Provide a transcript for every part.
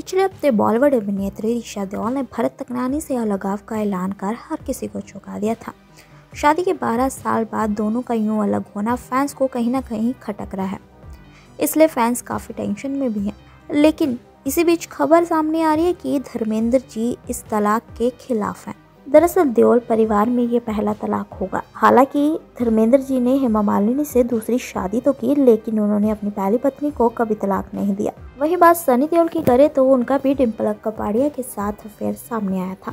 पिछले हफ्ते बॉलीवुड अभिनेत्री ईशा देओल ने भरत तकनानी से अलगाव का ऐलान कर हर किसी को चौंका दिया था। शादी के 12 साल बाद दोनों का यूं अलग होना फैंस को कहीं ना कहीं खटक रहा है, इसलिए फैंस काफ़ी टेंशन में भी हैं। लेकिन इसी बीच खबर सामने आ रही है कि धर्मेंद्र जी इस तलाक के खिलाफ हैं। दरअसल देओल परिवार में ये पहला तलाक होगा। हालांकि धर्मेंद्र जी ने हेमा मालिनी से दूसरी शादी तो की, लेकिन उन्होंने अपनी पहली पत्नी को कभी तलाक नहीं दिया। वही बात सनी देओल की करें तो उनका भी डिम्पल कपाड़िया के साथ अफेयर सामने आया था,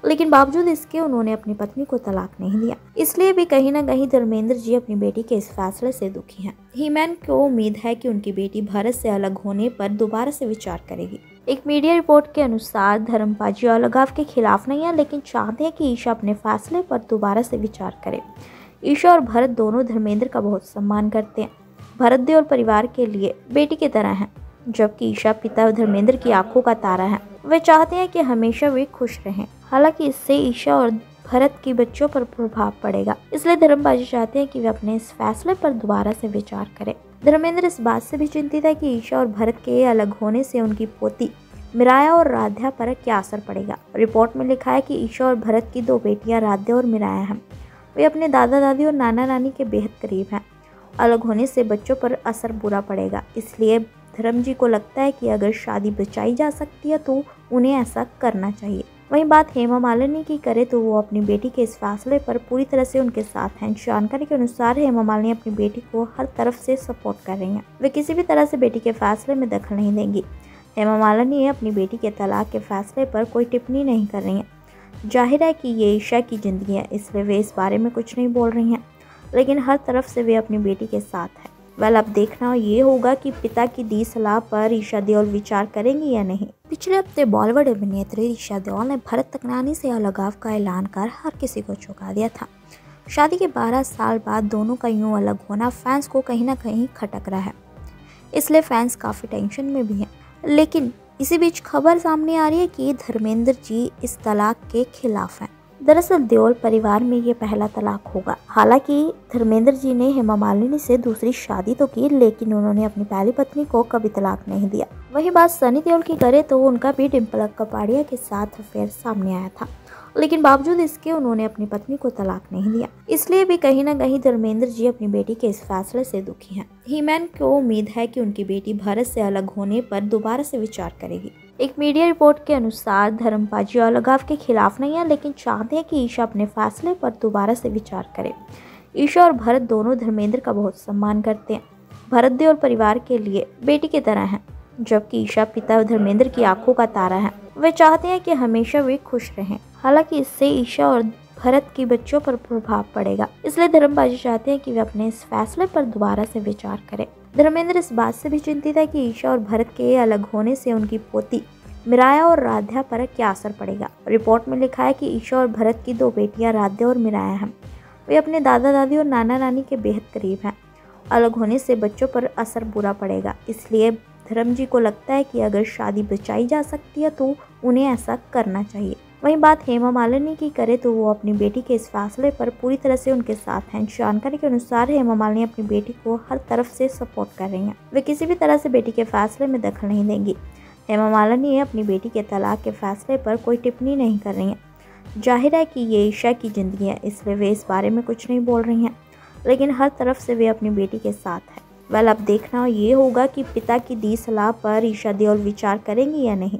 लेकिन बावजूद इसके उन्होंने अपनी पत्नी को तलाक नहीं दिया। इसलिए भी कहीं न कहीं धर्मेंद्र जी अपनी बेटी के इस फैसले से दुखी हैं। हीमैन को उम्मीद है कि उनकी बेटी भरत से अलग होने पर दोबारा से विचार करेगी। एक मीडिया रिपोर्ट के अनुसार धर्मपाजी अलगाव के खिलाफ नहीं है, लेकिन चाहते हैं कि ईशा अपने फैसले पर दोबारा से विचार करे। ईशा और भरत दोनों धर्मेंद्र का बहुत सम्मान करते हैं। भरत देओल परिवार के लिए बेटी की तरह हैं, जबकि ईशा पिता धर्मेंद्र की आंखों का तारा है। वे चाहते हैं कि हमेशा वे खुश रहें। हालांकि इससे ईशा और भरत की बच्चों पर प्रभाव पड़ेगा, इसलिए धर्मपाजी चाहते हैं कि वे अपने इस फैसले पर दोबारा से विचार करें। धर्मेंद्र इस बात से भी चिंतित है कि ईशा और भरत के अलग होने से उनकी पोती मिराया और राध्या पर क्या असर पड़ेगा। रिपोर्ट में लिखा है कि ईशा और भरत की 2 बेटियां राध्या और मिराया हैं। वे अपने दादा दादी और नाना नानी के बेहद करीब हैं। अलग होने से बच्चों पर असर बुरा पड़ेगा, इसलिए धर्म जी को लगता है कि अगर शादी बचाई जा सकती है तो उन्हें ऐसा करना चाहिए। वहीं बात हेमा मालिनी की करे तो वो अपनी बेटी के इस फैसले पर पूरी तरह से उनके साथ हैं। जानकारी के अनुसार हेमा मालिनी अपनी बेटी को हर तरफ से सपोर्ट कर रही हैं। वे किसी भी तरह से बेटी के फैसले में दखल नहीं देंगी। हेमा मालिनी अपनी बेटी के तलाक के फैसले पर कोई टिप्पणी नहीं कर रही हैं। जाहिर है कि ये ईशा की जिंदगी है, इसलिए वे इस बारे में कुछ नहीं बोल रही हैं, लेकिन हर तरफ से वे अपनी बेटी के साथ हैं। अब देखना ये होगा कि पिता की दी सलाह पर ईशा देओल विचार करेंगी या नहीं। पिछले हफ्ते बॉलीवुड अभिनेत्री ईशा देओल ने भरत तकनानी से अलगाव का ऐलान कर हर किसी को चौंका दिया था। शादी के 12 साल बाद दोनों का यूं अलग होना फैंस को कहीं ना कहीं खटक रहा है, इसलिए फैंस काफ़ी टेंशन में भी हैं। लेकिन इसी बीच खबर सामने आ रही है कि धर्मेंद्र जी इस तलाक के खिलाफ हैं। दरअसल देओल परिवार में ये पहला तलाक होगा। हालांकि धर्मेंद्र जी ने हेमा मालिनी से दूसरी शादी तो की, लेकिन उन्होंने अपनी पहली पत्नी को कभी तलाक नहीं दिया। वही बात सनी देओल की करें तो उनका भी डिम्पल कपाड़िया के साथ अफेयर सामने आया था, लेकिन बावजूद इसके उन्होंने अपनी पत्नी को तलाक नहीं दिया। इसलिए भी कहीं न कहीं धर्मेंद्र जी अपनी बेटी के इस फैसले से दुखी हैं। हीमैन को उम्मीद है कि उनकी बेटी भरत से अलग होने पर दोबारा से विचार करेगी। एक मीडिया रिपोर्ट के अनुसार धर्मपाजी अलगाव के खिलाफ नहीं है, लेकिन चाहते हैं कि ईशा अपने फैसले पर दोबारा से विचार करे। ईशा और भरत दोनों धर्मेंद्र का बहुत सम्मान करते हैं। भरत देओल परिवार के लिए बेटी की तरह हैं, जबकि ईशा पिता धर्मेंद्र की आंखों का तारा है। वे चाहते हैं कि हमेशा वे खुश रहें। हालांकि इससे ईशा और भरत की बच्चों पर प्रभाव पड़ेगा, इसलिए धर्मपाजी चाहते हैं कि वे अपने इस फैसले पर दोबारा से विचार करें। धर्मेंद्र इस बात से भी चिंतित है कि ईशा और भरत के अलग होने से उनकी पोती मिराया और राध्या पर क्या असर पड़ेगा। रिपोर्ट में लिखा है कि ईशा और भरत की 2 बेटियां राध्या और मिराया हैं। वे अपने दादा दादी और नाना नानी के बेहद करीब हैं। अलग होने से बच्चों पर असर बुरा पड़ेगा, इसलिए धर्म जी को लगता है कि अगर शादी बचाई जा सकती है तो उन्हें ऐसा करना चाहिए। वहीं बात हेमा मालिनी की करे तो वो अपनी बेटी के इस फैसले पर पूरी तरह से उनके साथ हैं। जानकारी के अनुसार हेमा मालिनी अपनी बेटी को हर तरफ से सपोर्ट कर रही हैं। वे किसी भी तरह से बेटी के फैसले में दखल नहीं देंगी। हेमा मालिनी अपनी बेटी के तलाक के फैसले पर कोई टिप्पणी नहीं कर रही हैं। जाहिर है कि ये ईशा की जिंदगी है, इसलिए वे इस बारे में कुछ नहीं बोल रही हैं, लेकिन हर तरफ से वे अपनी बेटी के साथ हैं। अब देखना ये होगा कि पिता की दी सलाह पर ईशा देओल विचार करेंगी या नहीं।